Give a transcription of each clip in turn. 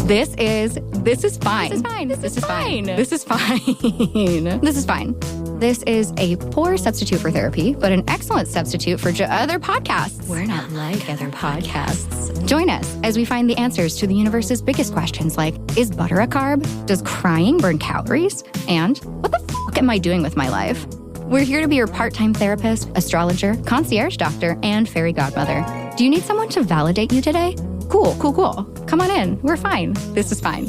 This is fine. This is fine. This is a poor substitute for therapy, but an excellent substitute for other podcasts. We're not like other podcasts. Join us as we find the answers to the universe's biggest questions like, is butter a carb? Does crying burn calories? And what the fuck am I doing with my life? We're here to be your part-time therapist, astrologer, concierge doctor, and fairy godmother. Do you need someone to validate you today? Cool. Come on in. We're fine. This is fine.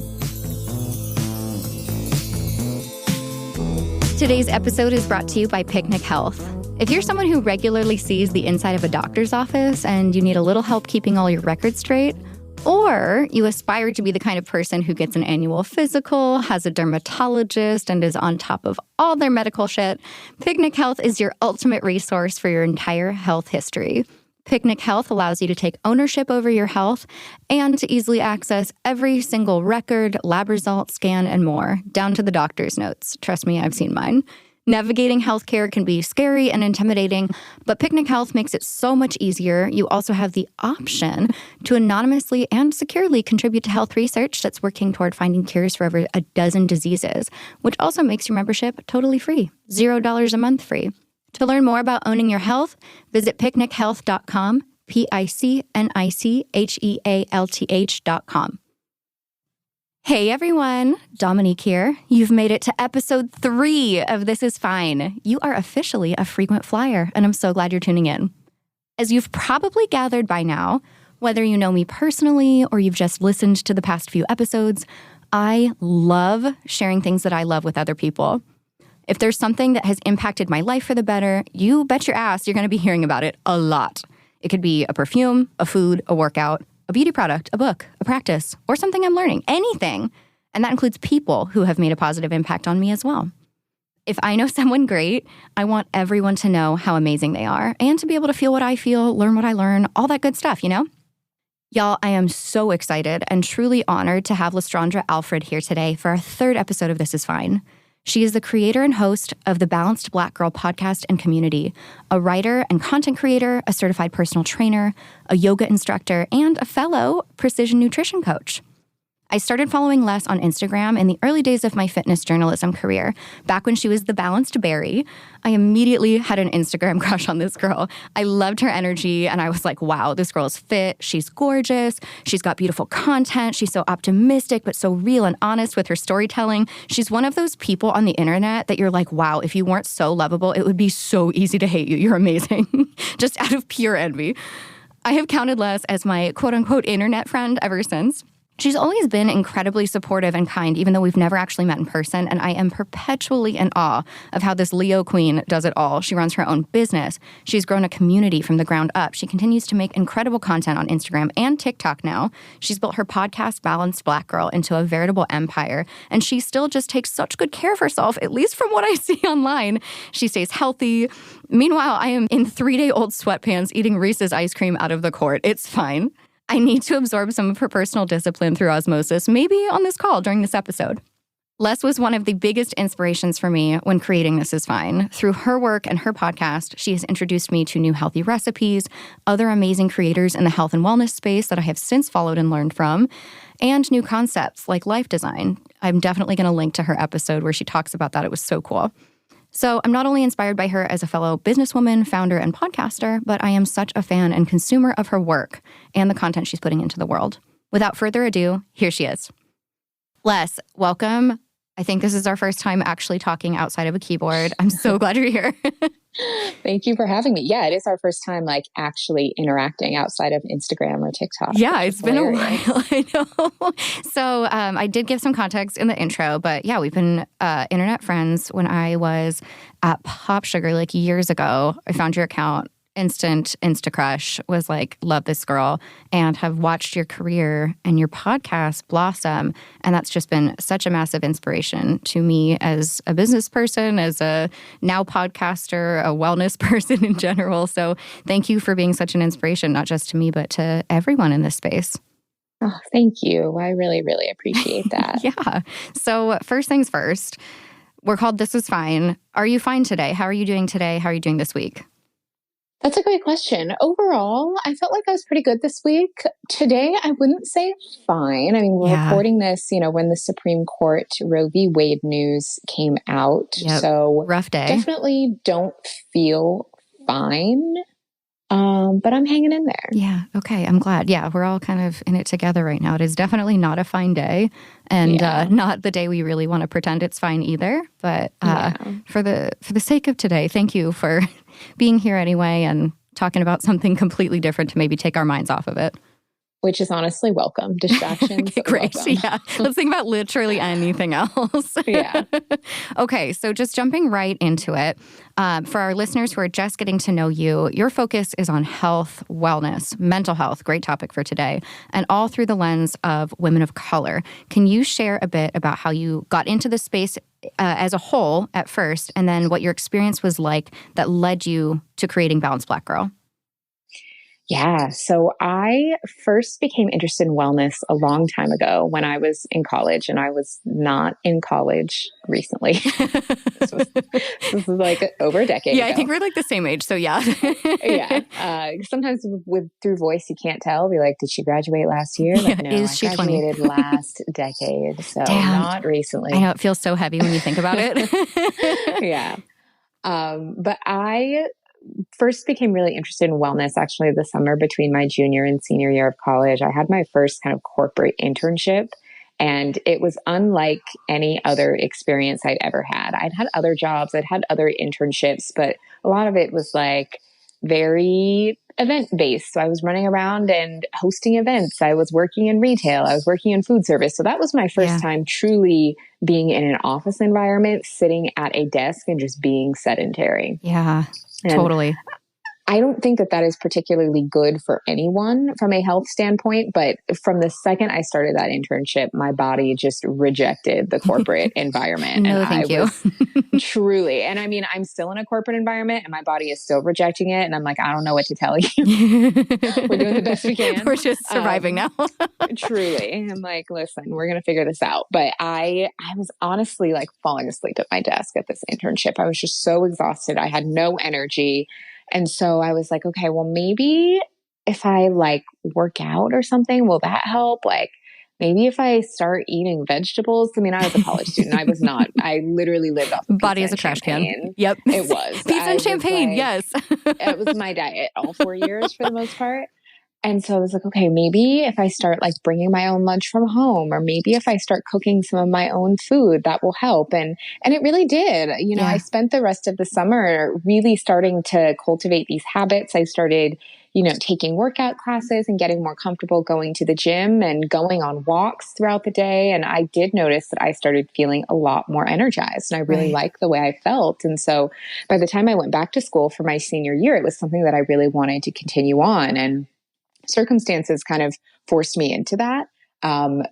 Today's episode is brought to you by Picnic Health. If you're someone who regularly sees the inside of a doctor's office and you need a little help keeping all your records straight, or you aspire to be the kind of person who gets an annual physical, has a dermatologist, and is on top of all their medical shit, Picnic Health is your ultimate resource for your entire health history. Picnic Health allows you to take ownership over your health and to easily access every single record, lab result, scan, and more, down to the doctor's notes. Trust me, I've seen mine. Navigating healthcare can be scary and intimidating, but Picnic Health makes it so much easier. You also have the option to anonymously and securely contribute to health research that's working toward finding cures for over a dozen diseases, which also makes your membership totally free. $0 a month free. To learn more about owning your health, visit picnichealth.com, picnichealth.com. Hey everyone, Dominique here. You've made it to episode 3 of This Is Fine. You are officially a frequent flyer, and I'm so glad you're tuning in. As you've probably gathered by now, whether you know me personally or you've just listened to the past few episodes, I love sharing things that I love with other people. If there's something that has impacted my life for the better, you bet your ass you're going to be hearing about it a lot. It could be a perfume, a food, a workout, a beauty product, a book, a practice, or something I'm learning, anything. And that includes people who have made a positive impact on me as well. If I know someone great, I want everyone to know how amazing they are and to be able to feel what I feel, learn what I learn, all that good stuff, you know? Y'all, I am so excited and truly honored to have Les Alfred here today for our 3rd episode of This Is Fine. She is the creator and host of the Balanced Black Girl podcast and community, a writer and content creator, a certified personal trainer, a yoga instructor, and a fellow precision nutrition coach. I started following Les on Instagram in the early days of my fitness journalism career, back when she was the Balanced Berry. I immediately had an Instagram crush on this girl. I loved her energy, and I was like, wow, this girl is fit, she's gorgeous, she's got beautiful content, she's so optimistic, but so real and honest with her storytelling. She's one of those people on the internet that you're like, wow, if you weren't so lovable, it would be so easy to hate you. You're amazing. Just out of pure envy. I have counted Les as my quote-unquote internet friend ever since. She's always been incredibly supportive and kind, even though we've never actually met in person, and I am perpetually in awe of how this Leo queen does it all. She runs her own business. She's grown a community from the ground up. She continues to make incredible content on Instagram and TikTok now. She's built her podcast, Balanced Black Girl, into a veritable empire, and she still just takes such good care of herself, at least from what I see online. She stays healthy. Meanwhile, I am in 3-day-old sweatpants eating Reese's ice cream out of the court. It's fine. I need to absorb some of her personal discipline through osmosis, maybe on this call during this episode. Les was one of the biggest inspirations for me when creating This Is Fine. Through her work and her podcast, she has introduced me to new healthy recipes, other amazing creators in the health and wellness space that I have since followed and learned from, and new concepts like life design. I'm definitely going to link to her episode where she talks about that. It was so cool. So I'm not only inspired by her as a fellow businesswoman, founder, and podcaster, but I am such a fan and consumer of her work and the content she's putting into the world. Without further ado, here she is. Les, welcome. I think this is our first time actually talking outside of a keyboard. I'm so glad you're here. Thank you for having me. Yeah, it is our first time actually interacting outside of Instagram or TikTok. Yeah, it's been a while. I know. So I did give some context in the intro, but yeah, we've been internet friends. When I was at Pop Sugar years ago, I found your account. Instant Insta crush, was like, love this girl, and have watched your career and your podcast blossom. And that's just been such a massive inspiration to me as a business person, as a now podcaster, a wellness person in general. So thank you for being such an inspiration, not just to me, but to everyone in this space. Oh, thank you. I really, really appreciate that. Yeah. So first things first, we're called This Is Fine. Are you fine today? How are you doing today? How are you doing this week? That's a great question. Overall, I felt like I was pretty good this week. Today, I wouldn't say fine. I mean, we're recording this, when the Supreme Court Roe v. Wade news came out. Yep. So rough day. Definitely don't feel fine. But I'm hanging in there. Yeah. Okay. I'm glad. Yeah. We're all kind of in it together right now. It is definitely not a fine day and not the day we really want to pretend it's fine either. But for the sake of today, thank you for being here anyway and talking about something completely different to maybe take our minds off of it. Which is honestly welcome. Distractions. Okay, great. Welcome. Yeah. Let's think about literally anything else. Yeah. Okay. So just jumping right into it. For our listeners who are just getting to know you, your focus is on health, wellness, mental health, great topic for today, and all through the lens of women of color. Can you share a bit about how you got into the space as a whole at first, and then what your experience was like that led you to creating Balanced Black Girl? Yeah. So I first became interested in wellness a long time ago when I was in college, and I was not in college recently. This was like over a decade ago. I think we're like the same age. So yeah. Sometimes through voice, you can't tell. Be like, did she graduate last year? Like, no, is she I graduated last decade. So not recently. I know it feels so heavy when you think about it. Yeah. But I first became really interested in wellness actually the summer between my junior and senior year of college. I had my first kind of corporate internship, and it was unlike any other experience I'd ever had. I'd had other jobs, I'd had other internships, but a lot of it was like very event based. So I was running around and hosting events. I was working in retail. I was working in food service. So that was my first time truly being in an office environment, sitting at a desk and just being sedentary. Yeah. And totally. I don't think that is particularly good for anyone from a health standpoint, but from the second I started that internship, my body just rejected the corporate environment. No, thank you. Truly. And I mean, I'm still in a corporate environment and my body is still rejecting it. And I'm like, I don't know what to tell you. We're doing the best we can. We're just surviving now. Truly. I'm like, listen, we're going to figure this out. But I was honestly like falling asleep at my desk at this internship. I was just so exhausted. I had no energy. And so I was like, okay, well, maybe if I like work out or something, will that help? Like maybe if I start eating vegetables. I mean, I was a college student. I was not. I literally lived off of body as a trash can. Yep. It was. Pizza and champagne. Yes. It was my diet all 4 years for the most part. And so I was like, okay, maybe if I start like bringing my own lunch from home, or maybe if I start cooking some of my own food, that will help. And it really did. I spent the rest of the summer really starting to cultivate these habits. I started, taking workout classes and getting more comfortable going to the gym and going on walks throughout the day. And I did notice that I started feeling a lot more energized, and I really liked the way I felt. And so by the time I went back to school for my senior year, it was something that I really wanted to continue on. And circumstances kind of forced me into that.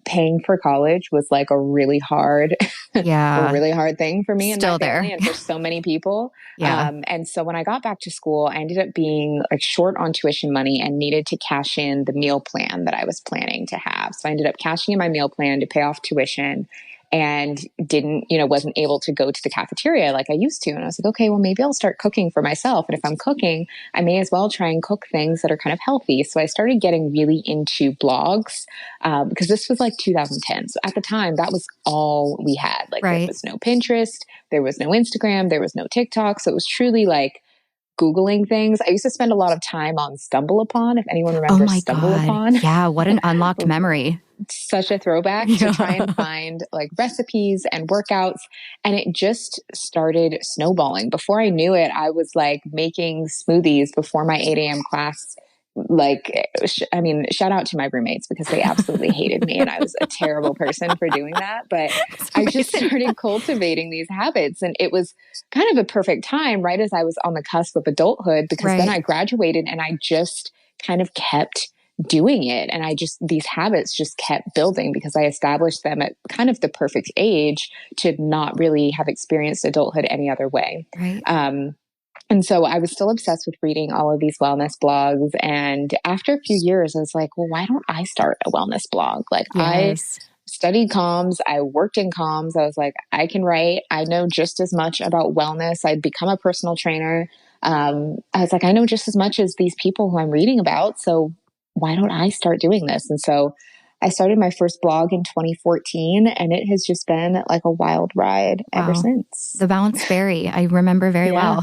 Paying for college was like a really hard, thing for me and my family and for so many people. And so when I got back to school, I ended up being like short on tuition money and needed to cash in the meal plan that I was planning to have. So I ended up cashing in my meal plan to pay off tuition, and wasn't able to go to the cafeteria like I used to. And I was like, okay, well, maybe I'll start cooking for myself. And if I'm cooking, I may as well try and cook things that are kind of healthy. So I started getting really into blogs because this was like 2010. So at the time, that was all we had. Like there was no Pinterest, there was no Instagram, there was no TikTok. So it was truly like Googling things. I used to spend a lot of time on StumbleUpon, if anyone remembers StumbleUpon. Yeah, what an unlocked memory. Such a throwback to try and find like recipes and workouts. And it just started snowballing. Before I knew it, I was like making smoothies before my 8 a.m. class. Shout out to my roommates because they absolutely hated me and I was a terrible person for doing that. But I just started cultivating these habits, and it was kind of a perfect time right as I was on the cusp of adulthood, because then I graduated and I just kind of kept doing it. And these habits just kept building because I established them at kind of the perfect age to not really have experienced adulthood any other way. And so I was still obsessed with reading all of these wellness blogs. And after a few years, I was like, well, why don't I start a wellness blog? Like I studied comms. I worked in comms. I was like, I can write. I know just as much about wellness. I'd become a personal trainer. I was like, I know just as much as these people who I'm reading about. So why don't I start doing this? And so I started my first blog in 2014, and it has just been like a wild ride ever since. The Balanced Berry, I remember very well.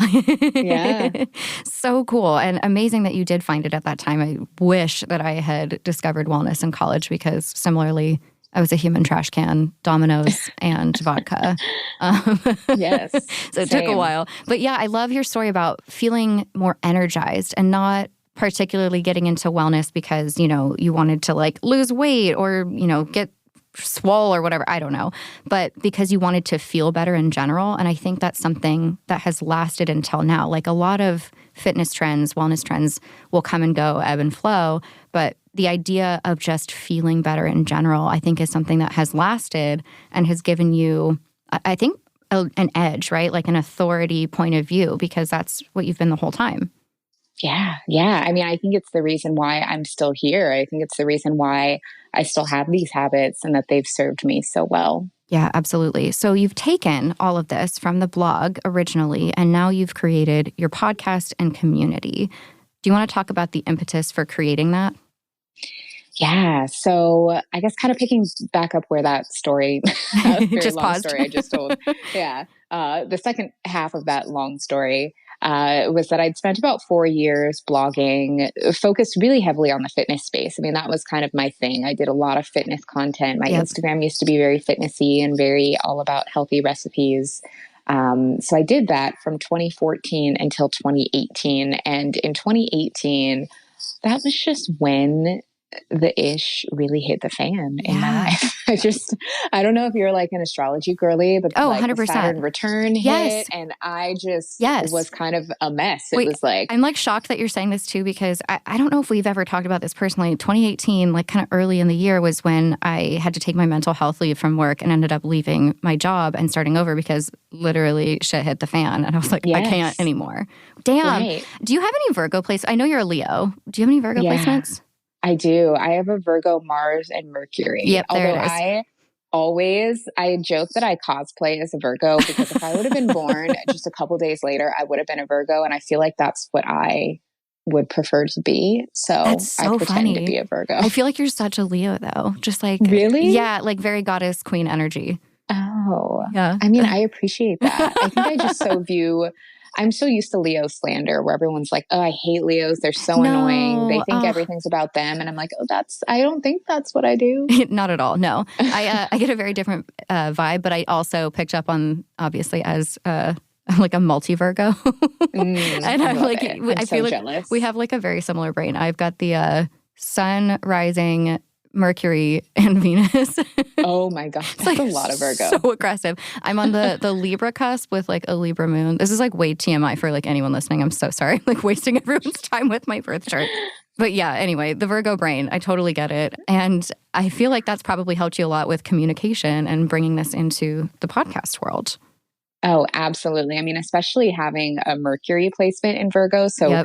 Yeah. So cool and amazing that you did find it at that time. I wish that I had discovered wellness in college because similarly, I was a human trash can, Domino's, and vodka. Yes. So it took a while. But yeah, I love your story about feeling more energized and not particularly getting into wellness because, you know, you wanted to like lose weight or, you know, get swole or whatever. I don't know. But because you wanted to feel better in general. And I think that's something that has lasted until now. Like a lot of fitness trends, wellness trends will come and go, ebb and flow. But the idea of just feeling better in general, I think is something that has lasted and has given you, I think, an edge, right? Like an authority point of view, because that's what you've been the whole time. Yeah. Yeah. I mean, I think it's the reason why I'm still here. I think it's the reason why I still have these habits and that they've served me so well. Yeah, absolutely. So you've taken all of this from the blog originally, and now you've created your podcast and community. Do you want to talk about the impetus for creating that? Yeah. So I guess kind of picking back up where that story, that very just long paused. story I just told. Yeah. The second half of that long story was that I'd spent about 4 years blogging, focused really heavily on the fitness space. I mean, that was kind of my thing. I did a lot of fitness content. My Instagram used to be very fitnessy and very all about healthy recipes. So I did that from 2014 until 2018. And in 2018, that was just when the ish really hit the fan in my life. I don't know if you're like an astrology girly, but like 100%. the Saturn return hit, and I just was kind of a mess. It was like, I'm like shocked that you're saying this too, because I don't know if we've ever talked about this personally. 2018, like kind of early in the year, was when I had to take my mental health leave from work and ended up leaving my job and starting over because literally shit hit the fan. And I was like, I can't anymore. Damn. Right. Do you have any Virgo placements? I know you're a Leo. Do you have any Virgo placements? I do. I have a Virgo, Mars, and Mercury. Yep, although I joke that I cosplay as a Virgo because if I would have been born just a couple days later, I would have been a Virgo. And I feel like that's what I would prefer to be. So I pretend to be a Virgo. I feel like you're such a Leo though. Just like, really? Yeah. Like very goddess queen energy. Oh, yeah. I mean, I appreciate that. I think I just I'm so used to Leo slander where everyone's like, oh, I hate Leos. They're so annoying. They think everything's about them. And I'm like, I don't think that's what I do. Not at all. No, I get a very different vibe, but I also picked up on, obviously, as like a multi-Virgo. And I'm like, I feel like jealous. We have like a very similar brain. I've got the sun rising Mercury and Venus. Oh my God. That's like a lot of Virgo. So aggressive. I'm on the Libra cusp with like a Libra moon. This is like way TMI for like anyone listening. I'm so sorry. Like wasting everyone's time with my birth chart. But yeah, anyway, the Virgo brain, I totally get it. And I feel like that's probably helped you a lot with communication and bringing this into the podcast world. Oh, absolutely. I mean, especially having a Mercury placement in Virgo. So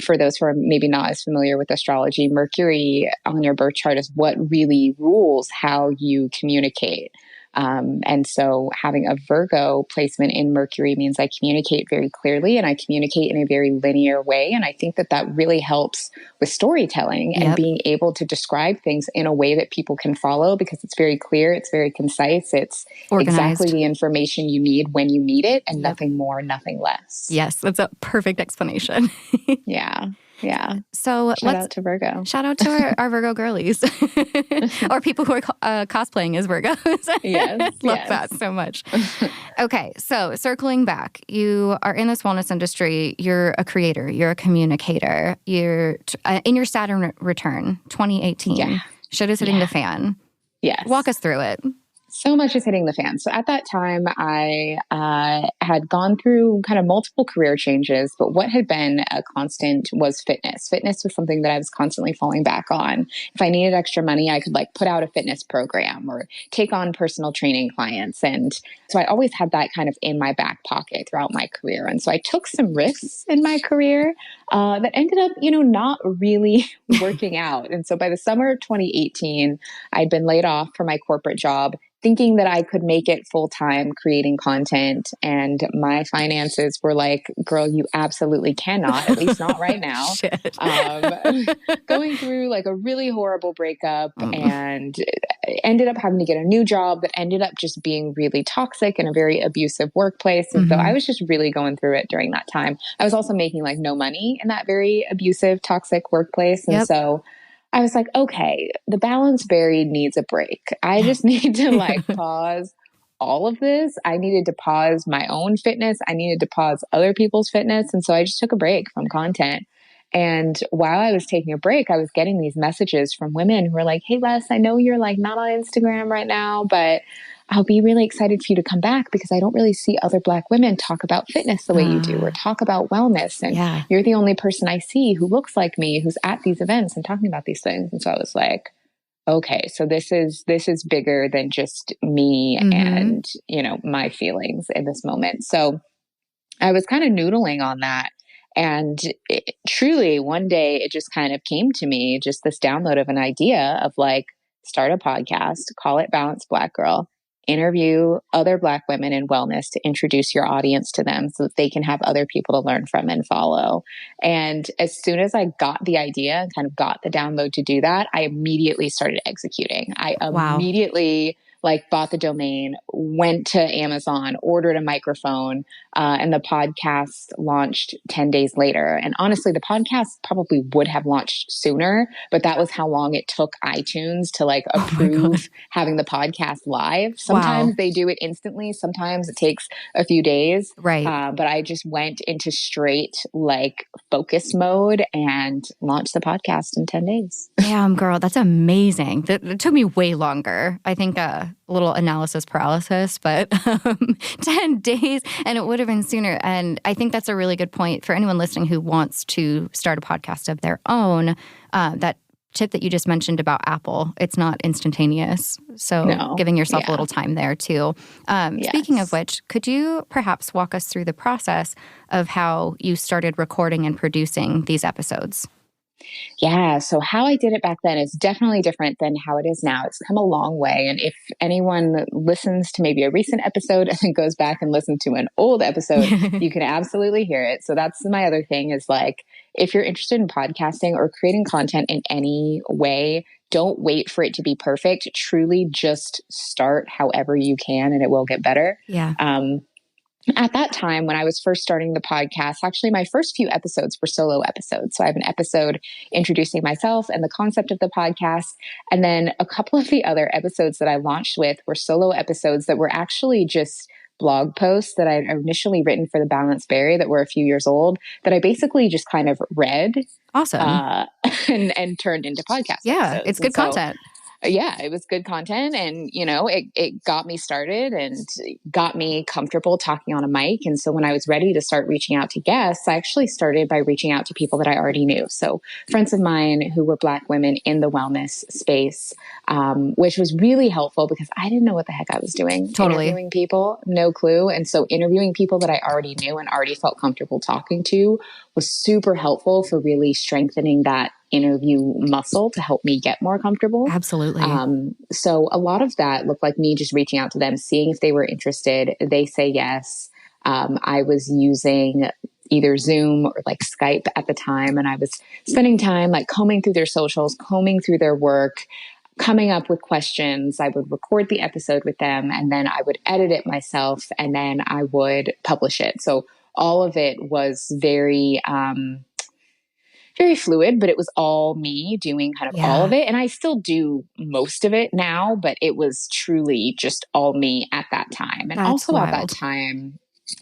for those who are maybe not as familiar with astrology, Mercury on your birth chart is what really rules how you communicate. And so having a Virgo placement in Mercury means I communicate very clearly and I communicate in a very linear way. And I think that really helps with storytelling and being able to describe things in a way that people can follow because it's very clear, it's very concise, it's organized. Exactly the information you need when you need it and nothing more, nothing less. Yes, that's a perfect explanation. Yeah. So shout out to Virgo. Shout out to our Virgo girlies or people who are cosplaying as Virgos. Yes. Love that so much. Okay. So circling back, you are in this wellness industry. You're a creator. You're a communicator. You're in your Saturn return, 2018. Yeah. Shit is hitting the fan. Yes. Walk us through it. So much is hitting the fan. So at that time, I had gone through kind of multiple career changes, but what had been a constant was fitness. Fitness was something that I was constantly falling back on. If I needed extra money, I could like put out a fitness program or take on personal training clients. And so I always had that kind of in my back pocket throughout my career. And so I took some risks in my career that ended up, not really working out. And so by the summer of 2018, I'd been laid off from my corporate job. thinking that I could make it full time creating content. And my finances were like, girl, you absolutely cannot, at least not right now. Shit. Going through like a really horrible breakup and ended up having to get a new job that ended up just being really toxic and a very abusive workplace. And so I was just really going through it during that time. I was also making like no money in that very abusive, toxic workplace. And so I was like, okay, the Balanced Berry needs a break. I just need to like pause all of this. I needed to pause my own fitness. I needed to pause other people's fitness. And so I just took a break from content. And while I was taking a break, I was getting these messages from women who were like, hey, Les, I know you're like not on Instagram right now, but I'll be really excited for you to come back because I don't really see other Black women talk about fitness the way you do or talk about wellness. And you're the only person I see who looks like me, who's at these events and talking about these things. And so I was like, okay, so this is bigger than just me and, you know, my feelings in this moment. So I was kind of noodling on that. And truly one day it just kind of came to me, just this download of an idea of like, start a podcast, call it Balanced Black Girl, interview other Black women in wellness to introduce your audience to them so that they can have other people to learn from and follow. And as soon as I got the idea and kind of got the download to do that, I immediately started executing. I immediately like bought the domain, went to Amazon, ordered a microphone, and the podcast launched 10 days later. And honestly, the podcast probably would have launched sooner, but that was how long it took iTunes to like approve having the podcast live. Sometimes they do it instantly. Sometimes it takes a few days. Right. But I just went into straight like focus mode and launched the podcast in 10 days. Damn, girl, that's amazing. That took me way longer. I think a little analysis paralysis, but 10 days, and it would have been sooner. And I think that's a really good point for anyone listening who wants to start a podcast of their own. That tip that you just mentioned about Apple, it's not instantaneous. So giving yourself a little time there too. Speaking of which, could you perhaps walk us through the process of how you started recording and producing these episodes? Yeah. So how I did it back then is definitely different than how it is now. It's come a long way. And if anyone listens to maybe a recent episode and then goes back and listens to an old episode, you can absolutely hear it. So that's my other thing is like, if you're interested in podcasting or creating content in any way, don't wait for it to be perfect. Truly just start however you can and it will get better. Yeah. At that time, when I was first starting the podcast, actually my first few episodes were solo episodes. So I have an episode introducing myself and the concept of the podcast. And then a couple of the other episodes that I launched with were solo episodes that were actually just blog posts that I'd initially written for the Balanced Berry that were a few years old that I basically just kind of read. Awesome. And turned into podcasts. Yeah, it's good content. Yeah, it was good content. And, you know, it got me started and got me comfortable talking on a mic. And so when I was ready to start reaching out to guests, I actually started by reaching out to people that I already knew. So friends of mine who were Black women in the wellness space, which was really helpful because I didn't know what the heck I was doing. Totally. Interviewing people, no clue. And so interviewing people that I already knew and already felt comfortable talking to was super helpful for really strengthening that interview muscle to help me get more comfortable. Absolutely. So a lot of that looked like me just reaching out to them, seeing if they were interested. They say yes. I was using either Zoom or like Skype at the time. And I was spending time like combing through their socials, combing through their work, coming up with questions. I would record the episode with them and then I would edit it myself and then I would publish it. So all of it was very fluid, but it was all me doing kind of all of it. And I still do most of it now, but it was truly just all me at that time. And That's also wild. at that time,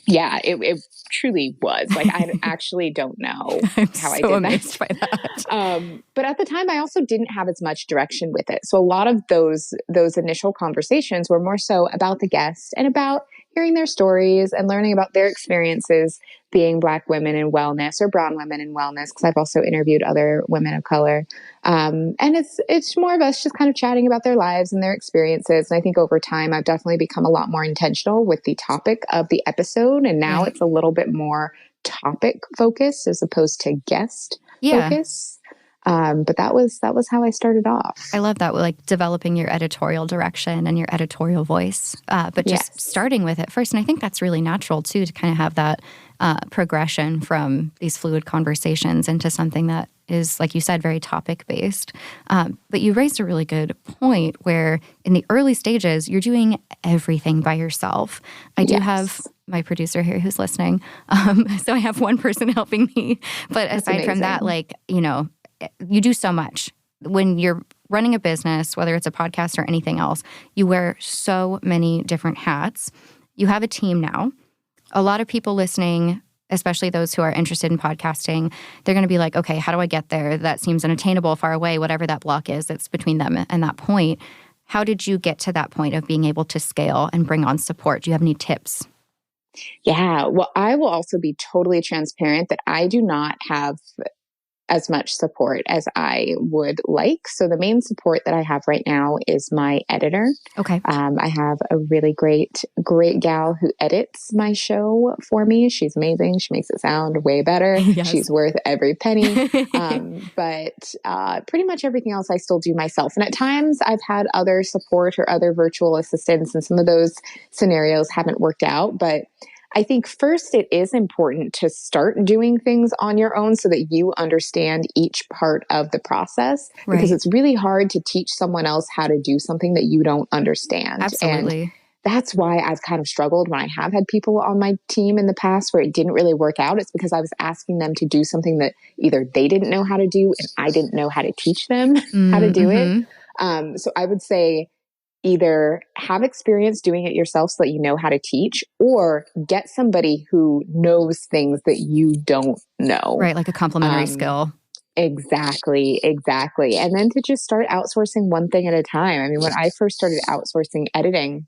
it truly was. Like, I actually don't know how I did amazed that. by that. But at the time, I also didn't have as much direction with it. So a lot of those initial conversations were more so about the guest and about hearing their stories and learning about their experiences being Black women in wellness or brown women in wellness, because I've also interviewed other women of color. And it's more of us just kind of chatting about their lives and their experiences. And I think over time, I've definitely become a lot more intentional with the topic of the episode. And now it's a little bit more topic focused as opposed to guest focus. But that was how I started off. I love that, like developing your editorial direction and your editorial voice, but just starting with it first. And I think that's really natural too, to kind of have that progression from these fluid conversations into something that is, like you said, very topic-based. But you raised a really good point where in the early stages, you're doing everything by yourself. I do have my producer here who's listening. So I have one person helping me. But aside from that, like, you know, you do so much. When you're running a business, whether it's a podcast or anything else, you wear so many different hats. You have a team now. A lot of people listening, especially those who are interested in podcasting, they're going to be like, okay, how do I get there? That seems unattainable, far away, whatever that block is that's between them and that point. How did you get to that point of being able to scale and bring on support? Do you have any tips? Yeah, well, I will also be totally transparent that I do not have as much support as I would like. So the main support that I have right now is my editor. Okay. I have a really great gal who edits my show for me. She's amazing. She makes it sound way better. Yes. She's worth every penny. But pretty much everything else I still do myself. And at times I've had other support or other virtual assistants, and some of those scenarios haven't worked out. But I think first it is important to start doing things on your own so that you understand each part of the process, because it's really hard to teach someone else how to do something that you don't understand. Absolutely. And that's why I've kind of struggled when I have had people on my team in the past where it didn't really work out. It's because I was asking them to do something that either they didn't know how to do and I didn't know how to teach them how to do it. So I would say, either have experience doing it yourself so that you know how to teach, or get somebody who knows things that you don't know. Right, like a complementary skill. Exactly. And then to just start outsourcing one thing at a time. I mean, when I first started outsourcing editing,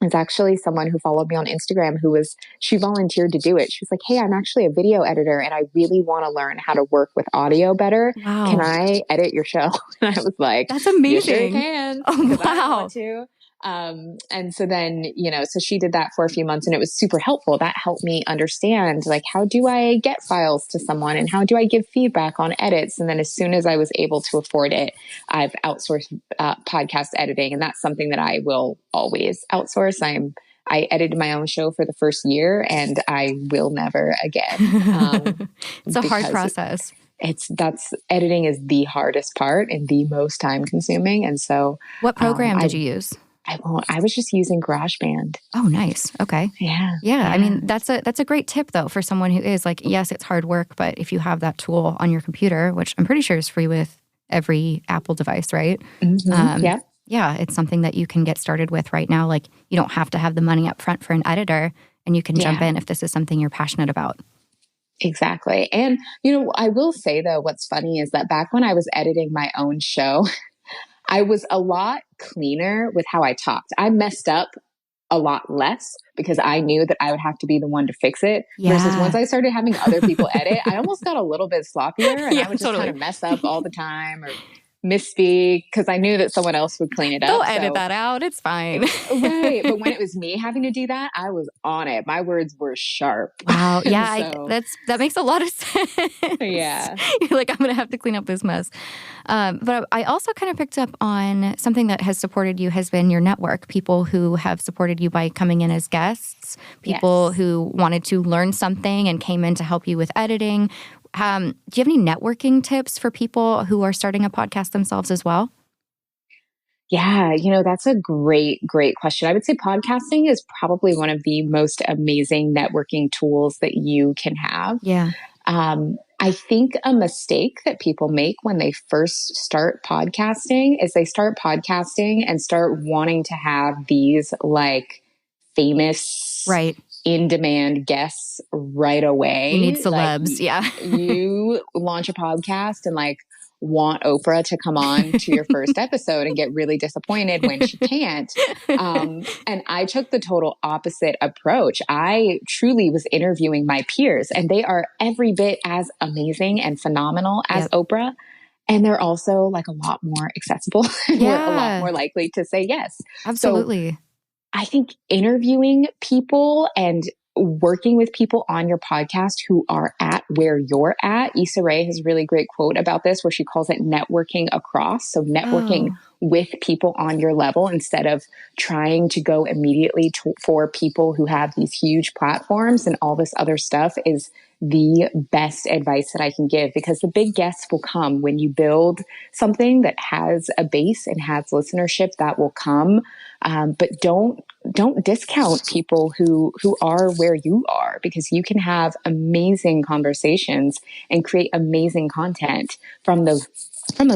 it's actually someone who followed me on Instagram she volunteered to do it. She was like, hey, I'm actually a video editor and I really want to learn how to work with audio better. Wow. Can I edit your show? And I was like, that's amazing. You sure can. Oh, wow. I want to. And so then, so she did that for a few months and it was super helpful. That helped me understand, like, how do I get files to someone and how do I give feedback on edits? And then as soon as I was able to afford it, I've outsourced podcast editing. And that's something that I will always outsource. I edited my own show for the first year and I will never again. It's a hard process. Editing is the hardest part and the most time consuming. And so what program did you use? I was just using GarageBand. Oh, nice. Okay. Yeah. I mean, that's a great tip though, for someone who is like, yes, it's hard work, but if you have that tool on your computer, which I'm pretty sure is free with every Apple device, right? Mm-hmm. Yeah, it's something that you can get started with right now. Like, you don't have to have the money up front for an editor, and you can jump in if this is something you're passionate about. Exactly. And, I will say though, what's funny is that back when I was editing my own show, I was a lot cleaner with how I talked. I messed up a lot less because I knew that I would have to be the one to fix it. Versus once I started having other people edit, I almost got a little bit sloppier and I would just kind of mess up all the time or misspeak because I knew that someone else would clean it up. They'll edit that out. It's fine. Right. But when it was me having to do that, I was on it. My words were sharp. Wow. Yeah. That makes a lot of sense. Yeah. You're like, I'm going to have to clean up this mess. But I also kind of picked up on something that has supported you has been your network. People who have supported you by coming in as guests, people who wanted to learn something and came in to help you with editing. Do you have any networking tips for people who are starting a podcast themselves as well? Yeah, that's a great question. I would say podcasting is probably one of the most amazing networking tools that you can have. Yeah. I think a mistake that people make when they first start podcasting is they start podcasting and start wanting to have these like famous, in-demand guests right away. You need celebs, You launch a podcast and want Oprah to come on to your first episode and get really disappointed when she can't. And I took the total opposite approach. I truly was interviewing my peers and they are every bit as amazing and phenomenal as Oprah. And they're also a lot more accessible. We're a lot more likely to say yes. Absolutely. So I think interviewing people and working with people on your podcast who are at where you're at. Issa Rae has a really great quote about this where she calls it networking across. So networking with people on your level instead of trying to go immediately for people who have these huge platforms and all this other stuff is the best advice that I can give, because the big guests will come when you build something that has a base and has listenership. That will come. But don't discount people who are where you are, because you can have amazing conversations and create amazing content from those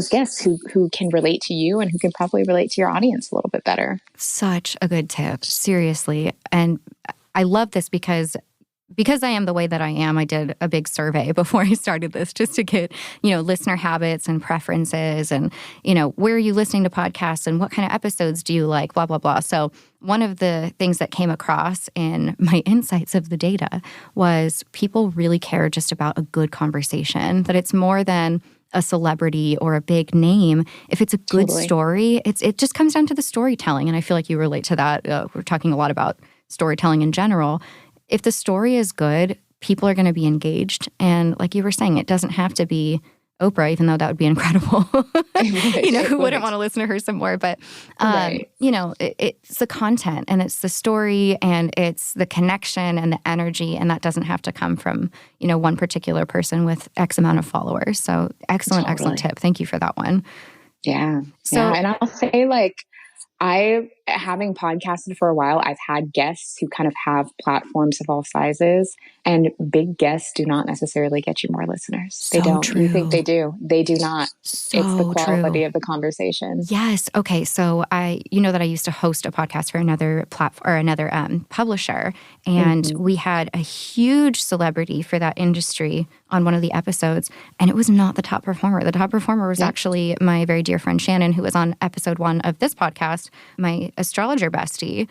guests who can relate to you and who can probably relate to your audience a little bit better. Such a good tip, seriously. And I love this because I am the way that I am. I did a big survey before I started this just to get, listener habits and preferences and, where are you listening to podcasts and what kind of episodes do you like, blah, blah, blah. So one of the things that came across in my insights of the data was people really care just about a good conversation, that it's more than a celebrity or a big name. If it's a good story, it just comes down to the storytelling. And I feel like you relate to that. We're talking a lot about storytelling in general. If the story is good, people are going to be engaged. And like you were saying, it doesn't have to be Oprah, even though that would be incredible. Who wouldn't want to listen to her some more? But, it's the content and it's the story and it's the connection and the energy. And that doesn't have to come from, one particular person with X amount of followers. So excellent tip. Thank you for that one. Yeah. And I'll say having podcasted for a while, I've had guests who kind of have platforms of all sizes, and big guests do not necessarily get you more listeners. They don't. True. You think they do. They do not. So it's the quality true. of the conversation. Yes. Okay. So that I used to host a podcast for another platform or another publisher, and we had a huge celebrity for that industry on one of the episodes, and it was not the top performer. The top performer was actually my very dear friend Shannon, who was on episode 1 of this podcast, my astrologer bestie.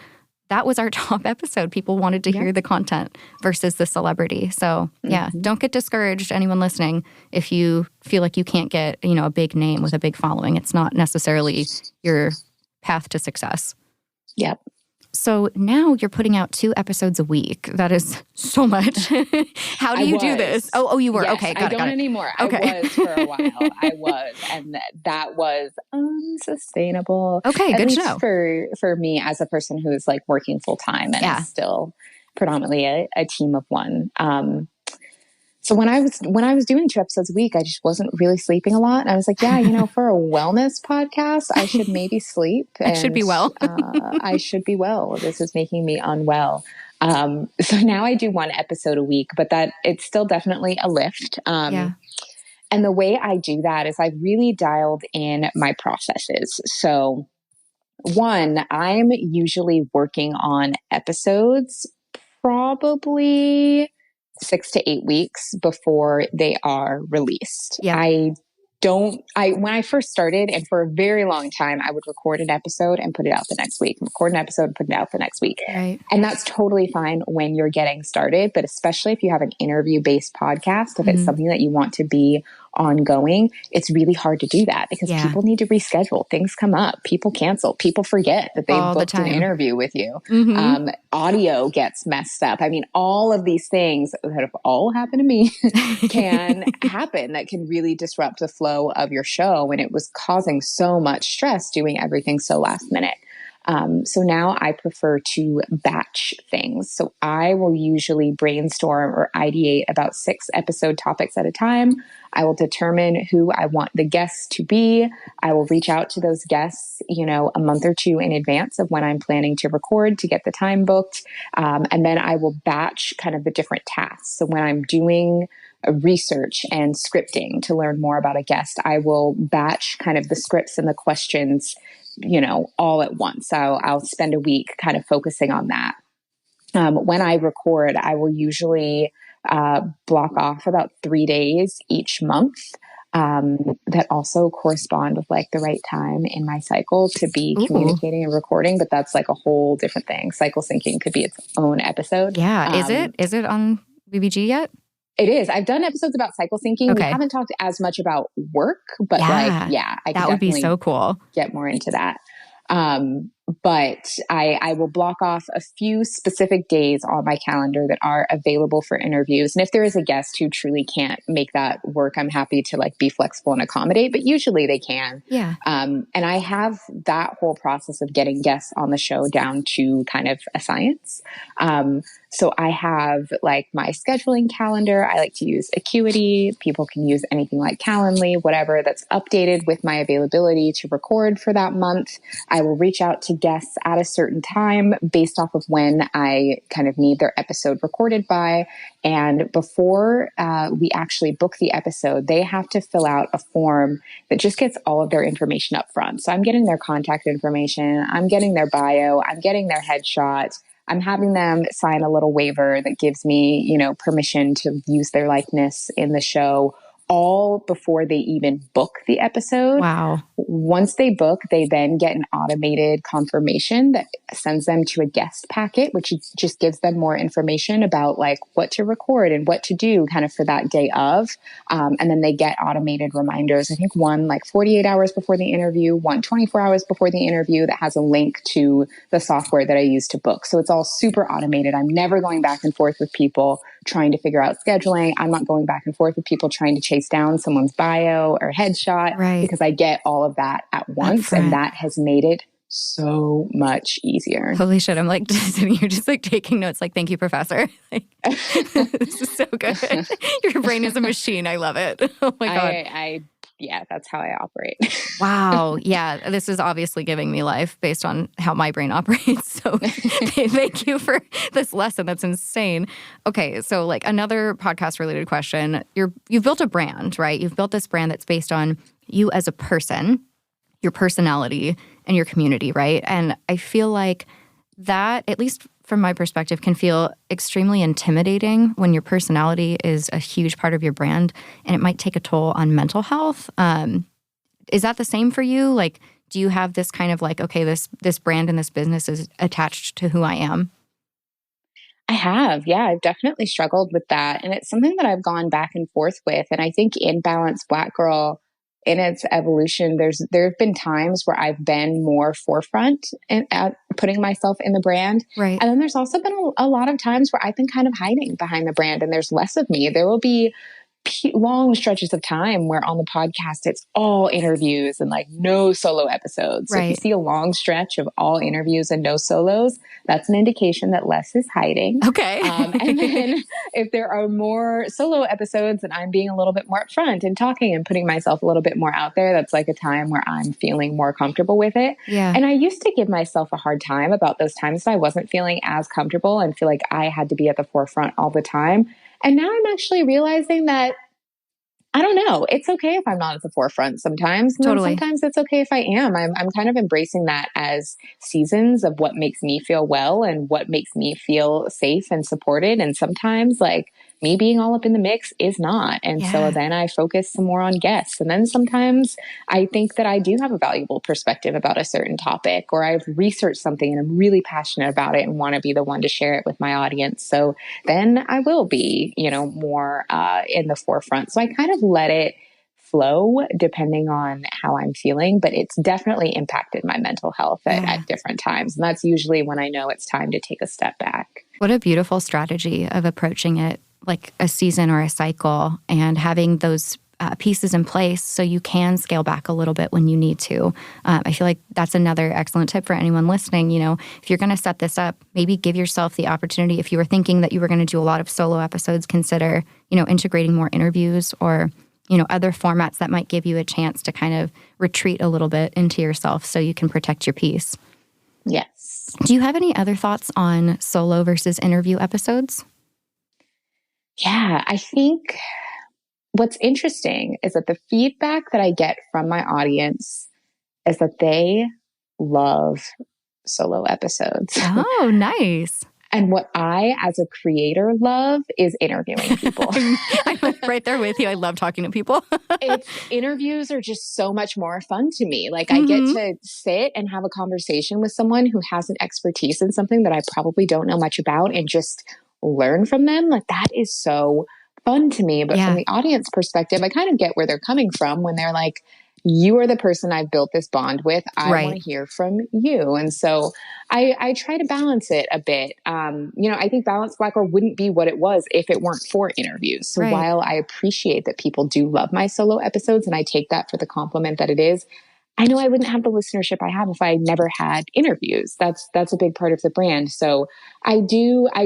That was our top episode. People wanted to hear the content versus the celebrity. So don't get discouraged, anyone listening, if you feel like you can't get, a big name with a big following. It's not necessarily your path to success. Yep. So now you're putting out 2 episodes a week. That is so much. How do you do this? Oh, you were. Yes, okay, got it. I don't anymore. Okay. I was for a while. I was. And that was unsustainable. Okay, At good least to know. For me as a person who is working full time and is still predominantly a team of one. So when I was doing 2 episodes a week, I just wasn't really sleeping a lot. And I was like, for a wellness podcast, I should maybe sleep. I should be well. I should be well. This is making me unwell. So now I do 1 episode a week, but that it's still definitely a lift. And the way I do that is I've really dialed in my processes. So 1, I'm usually working on episodes probably 6 to 8 weeks before they are released. Yeah. When I first started, and for a very long time, I would record an episode and put it out the next week, record an episode and put it out the next week. Right. And that's totally fine when you're getting started, but especially if you have an interview-based podcast, if it's something that you want to be ongoing, it's really hard to do that because people need to reschedule. Things come up. People cancel. People forget that they've booked an interview with you. Audio gets messed up. I mean, all of these things that have all happened to me can happen that can really disrupt the flow of your show. And it was causing so much stress doing everything so last minute. So now I prefer to batch things. So I will usually brainstorm or ideate about 6 episode topics at a time. I will determine who I want the guests to be. I will reach out to those guests, a month or 2 in advance of when I'm planning to record to get the time booked. And then I will batch kind of the different tasks. So when I'm doing research and scripting to learn more about a guest, I will batch kind of the scripts and the questions all at once. So I'll spend a week kind of focusing on that. When I record, I will usually block off about 3 days each month that also correspond with the right time in my cycle to be communicating and recording. But that's a whole different thing. Cycle syncing could be its own episode. Yeah. Is it on BBG yet? It is. I've done episodes about cycle syncing. Okay. We haven't talked as much about work, but I that would be so cool. Get more into that. but I will block off a few specific days on my calendar that are available for interviews. And if there is a guest who truly can't make that work, I'm happy to like be flexible and accommodate, but usually they can. Yeah. And I have that whole process of getting guests on the show down to kind of a science. So I have like my scheduling calendar. I like to use Acuity. People can use anything like Calendly, whatever that's updated with my availability to record for that month. I will reach out to guests at a certain time based off of when I kind of need their episode recorded by. And before we actually book the episode, they have to fill out a form that just gets all of their information up front. So I'm getting their contact information. I'm getting their bio. I'm getting their headshot. I'm having them sign a little waiver that gives me, you know, permission to use their likeness in the show, all before they even book the episode. Wow. Once they book, they then get an automated confirmation that sends them to a guest packet, which just gives them more information about like what to record and what to do kind of for that day of. And then they get automated reminders. I think one like 48 hours before the interview, one 24 hours before the interview that has a link to the software that I use to book. So it's all super automated. I'm never going back and forth with people trying to figure out scheduling. I'm not going back and forth with people trying to chase down someone's bio or headshot, Right. because I get all of that at once. And that has made it so much easier. Holy shit. I'm like just sitting here just like taking notes like, thank you, professor. Like, this is so good. Your brain is a machine. I love it. Oh my God. Yeah, that's how I operate. Wow. Yeah. This is obviously giving me life based on how my brain operates. So thank you for this lesson. That's insane. Okay. So like another podcast related question, you've built a brand, right? You've built this brand that's based on you as a person, your personality, and your community, right? And I feel like that, at least from my perspective, can feel extremely intimidating when your personality is a huge part of your brand, and it might take a toll on mental health. Is that the same for you? Like, do you have this kind of like, okay, this brand and this business is attached to who I am? I have. Yeah, I've definitely struggled with that. And it's something that I've gone back and forth with. And I think in Balance Black Girl, in its evolution, there have been times where I've been more forefront at putting myself in the brand. Right. And then there's also been a lot of times where I've been kind of hiding behind the brand and there's less of me. There will be long stretches of time where on the podcast, it's all interviews and like no solo episodes. So if you see a long stretch of all interviews and no solos, that's an indication that Les is hiding. Okay. And then if there are more solo episodes and I'm being a little bit more upfront and talking and putting myself a little bit more out there, that's like a time where I'm feeling more comfortable with it. Yeah. And I used to give myself a hard time about those times that I wasn't feeling as comfortable and feel like I had to be at the forefront all the time. And now I'm actually realizing that, I don't know, it's okay if I'm not at the forefront sometimes. And Totally. sometimes it's okay if I am. I'm kind of embracing that as seasons of what makes me feel well and what makes me feel safe and supported. And sometimes like me being all up in the mix is not. And so then I focus some more on guests. And then sometimes I think that I do have a valuable perspective about a certain topic, or I've researched something and I'm really passionate about it and want to be the one to share it with my audience. So then I will be, more in the forefront. So I kind of let it flow depending on how I'm feeling, but it's definitely impacted my mental health at different times. And that's usually when I know it's time to take a step back. What a beautiful strategy of approaching it like a season or a cycle and having those pieces in place so you can scale back a little bit when you need to. I feel like that's another excellent tip for anyone listening. If you're going to set this up, maybe give yourself the opportunity. If you were thinking that you were going to do a lot of solo episodes, consider, integrating more interviews or, other formats that might give you a chance to kind of retreat a little bit into yourself so you can protect your peace. Yes. Do you have any other thoughts on solo versus interview episodes? Yeah, I think what's interesting is that the feedback that I get from my audience is that they love solo episodes. Oh, nice. And what I, as a creator, love is interviewing people. I'm right there with you. I love talking to people. Interviews are just so much more fun to me. Like I get to sit and have a conversation with someone who has an expertise in something that I probably don't know much about and just learn from them. Like that is so fun to me. But from the audience perspective, I kind of get where they're coming from when they're like, you are the person I've built this bond with. I Right. want to hear from you. And so I try to balance it a bit. I think Balanced Black Girl wouldn't be what it was if it weren't for interviews. So Right. while I appreciate that people do love my solo episodes, and I take that for the compliment that it is, I know I wouldn't have the listenership I have if I never had interviews. That's a big part of the brand. So I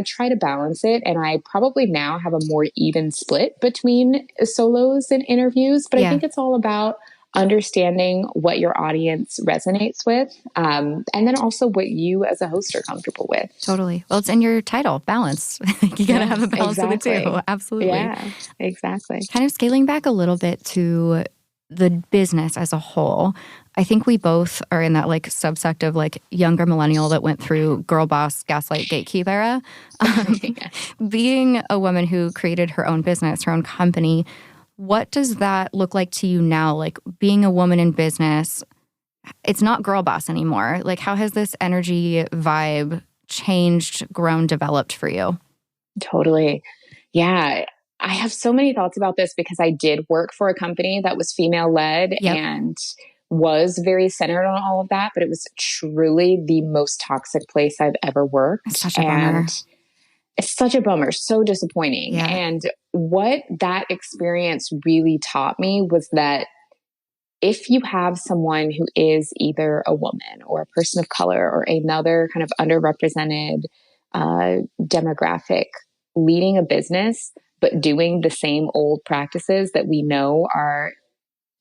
try to balance it, and I probably now have a more even split between solos and interviews, but I think it's all about understanding what your audience resonates with, and then also what you as a host are comfortable with. Totally. Well, it's in your title, balance. You got to have a balance of the two. Absolutely. Yeah, exactly. Kind of scaling back a little bit to the business as a whole. I think we both are in that like subsect of like younger millennial that went through girl boss, gaslight, gatekeep era. Being a woman who created her own business, her own company, what does that look like to you now? Like being a woman in business, it's not girl boss anymore. Like how has this energy vibe changed, grown, developed for you? Totally. Yeah. I have so many thoughts about this because I did work for a company that was female led and was very centered on all of that, but it was truly the most toxic place I've ever worked. It's such a bummer. It's such a bummer, so disappointing. Yeah. And what that experience really taught me was that if you have someone who is either a woman or a person of color or another kind of underrepresented demographic leading a business, but doing the same old practices that we know are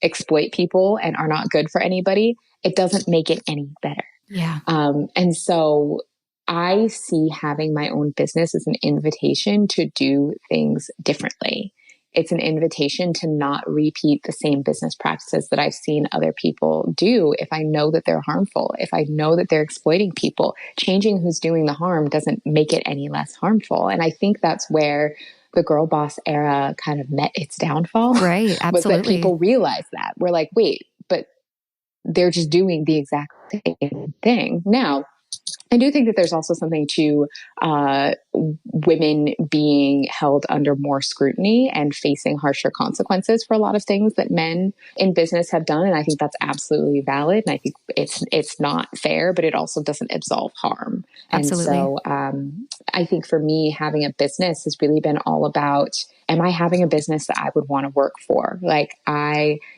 exploit people and are not good for anybody, it doesn't make it any better. Yeah. And so I see having my own business as an invitation to do things differently. It's an invitation to not repeat the same business practices that I've seen other people do. If I know that they're harmful, if I know that they're exploiting people, changing who's doing the harm doesn't make it any less harmful. And I think that's where the girl boss era kind of met its downfall. Right. Absolutely. Was that people realized that. We're like, wait, but they're just doing the exact same thing. Now, I do think that there's also something to women being held under more scrutiny and facing harsher consequences for a lot of things that men in business have done. And I think that's absolutely valid. And I think it's not fair, but it also doesn't absolve harm. Absolutely. And so I think for me, having a business has really been all about, am I having a business that I would want to work for? Like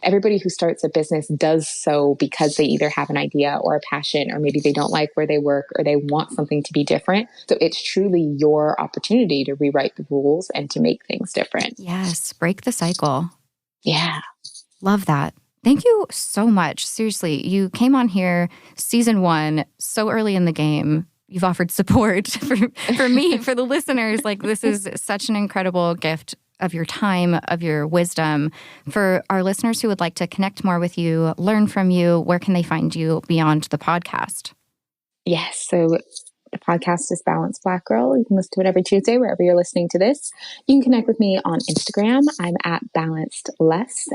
everybody who starts a business does so because they either have an idea or a passion, or maybe they don't like where they work or they want something to be different. So it's truly your opportunity to rewrite the rules and to make things different. Yes. Break the cycle. Yeah. Love that. Thank you so much. Seriously, you came on here season 1 so early in the game. You've offered support for me, for the listeners. Like this is such an incredible gift of your time, of your wisdom. For our listeners who would like to connect more with you, learn from you, where can they find you beyond the podcast? Yes. So the podcast is Balanced Black Girl. You can listen to it every Tuesday, wherever you're listening to this. You can connect with me on Instagram. I'm at Balanced Less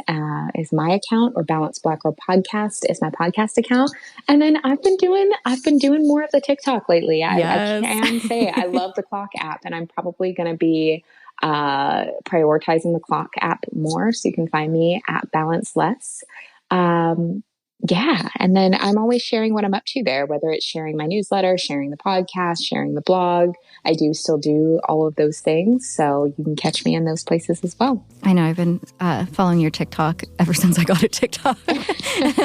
is my account, or Balanced Black Girl Podcast is my podcast account. And then I've been doing more of the TikTok lately. Yes. I can say I love the Clock app, and I'm probably going to be prioritizing the Clock app more. So you can find me at Balanced Less. Yeah. And then I'm always sharing what I'm up to there, whether it's sharing my newsletter, sharing the podcast, sharing the blog. I do still do all of those things. So you can catch me in those places as well. I know I've been following your TikTok ever since I got a TikTok.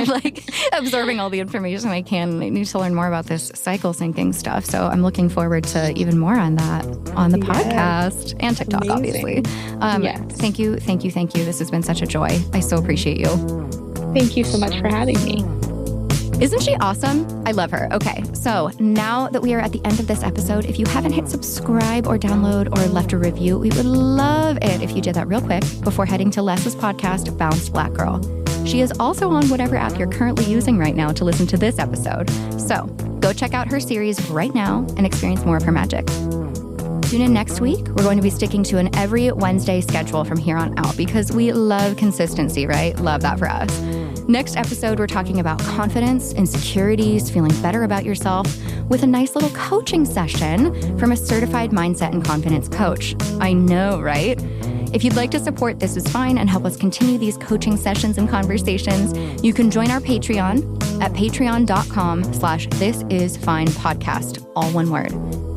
Like absorbing all the information I can. I need to learn more about this cycle syncing stuff. So I'm looking forward to even more on that on the podcast and TikTok, Amazing. obviously. Yes. Thank you. This has been such a joy. I so appreciate you. Thank you so much for having me. Isn't she awesome? I love her. Okay, so now that we are at the end of this episode, if you haven't hit subscribe or download or left a review, we would love it if you did that real quick before heading to Les's podcast, Balanced Black Girl. She is also on whatever app you're currently using right now to listen to this episode. So go check out her series right now and experience more of her magic. Tune in next week. We're going to be sticking to an every Wednesday schedule from here on out because we love consistency, right? Love that for us. Next episode, we're talking about confidence, insecurities, feeling better about yourself with a nice little coaching session from a certified mindset and confidence coach. I know, right? If you'd like to support This Is Fine and help us continue these coaching sessions and conversations, you can join our Patreon at patreon.com/thisisfinepodcast, all one word.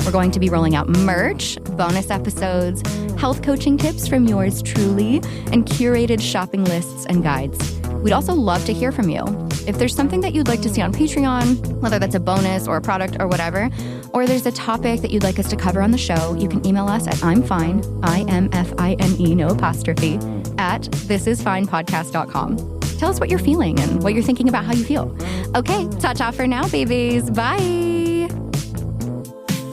We're going to be rolling out merch, bonus episodes, health coaching tips from yours truly, and curated shopping lists and guides. We'd also love to hear from you. If there's something that you'd like to see on Patreon, whether that's a bonus or a product or whatever, or there's a topic that you'd like us to cover on the show, you can email us at IMFINE, IMFINE, no apostrophe, at thisisfinepodcast.com. Tell us what you're feeling and what you're thinking about how you feel. Okay, ta-ta for now, babies. Bye.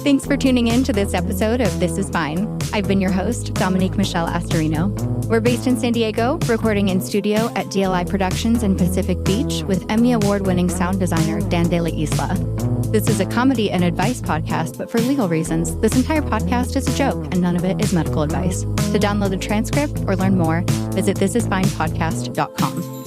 Thanks for tuning in to this episode of This Is Fine. I've been your host, Dominique Michelle Astorino. We're based in San Diego, recording in studio at DLI Productions in Pacific Beach with Emmy Award-winning sound designer Dan De La Isla. This is a comedy and advice podcast, but for legal reasons, this entire podcast is a joke and none of it is medical advice. To download the transcript or learn more, visit thisisfinepodcast.com.